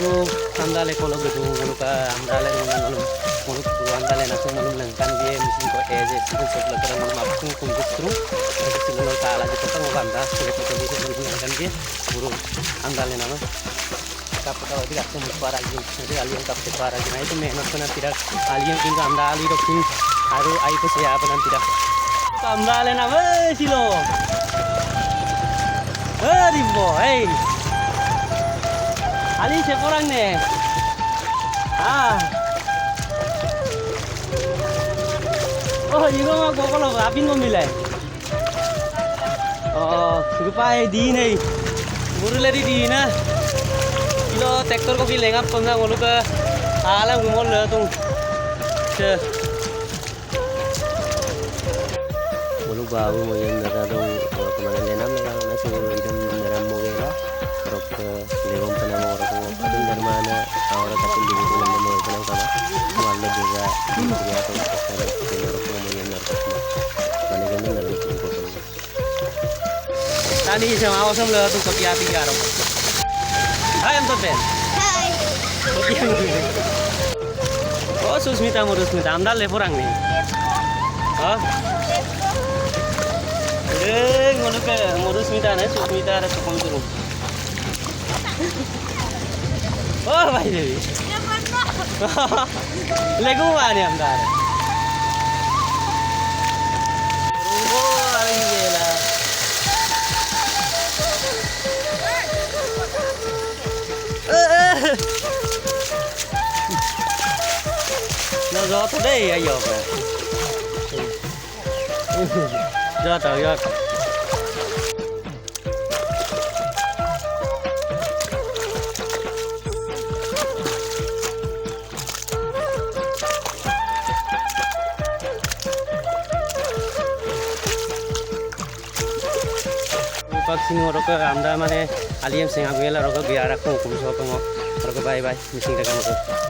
buru andale kalau gitu mulu ka andale mulu mulu buru andale nasi mulu lengkan dia mesti kok aja sih sebelah terang mulu mapung kumpul terus sih mulu kalah gitu kan mau anda sulit itu bisa mulu lengkan dia buru andale nama kapal kalau tidak semua para jadi alien kapal para nah itu menos kan tidak alien itu anda alien itu harus itu siapa nanti tidak andale nama silo ribu Ali siapa orang nih? Oh, juga mah kok kalau apin mau milih? Oh, rupa di nih, buru lari di na. Kilo traktor kok pilih ngap kena ngolu ke alam gumol lah tuh. Ngolu baru mau yang nara dong kemana lenam nara nasi idam nara mau gela. Terus ke lewat penama orang tua itu dari mana orang tapi di situ nama mau penang sama malah juga dia tuh sekarang benar pemain narkoba mana ganda dari itu tadi sama awas sama tuh kopi api garam hai am Ben hai oh Susmita amdal le porang nih oh ngono ke Susmita nih Susmita ada cukup turun. Oh, भाई देवी लेगू माने हमदार वो आली गेला nó gió tới đây ai dọc à gió tới gió vaksin orang ke anda mana alien singa gila orang ke biar aku kumso pengo orang ke bye bye missing dekat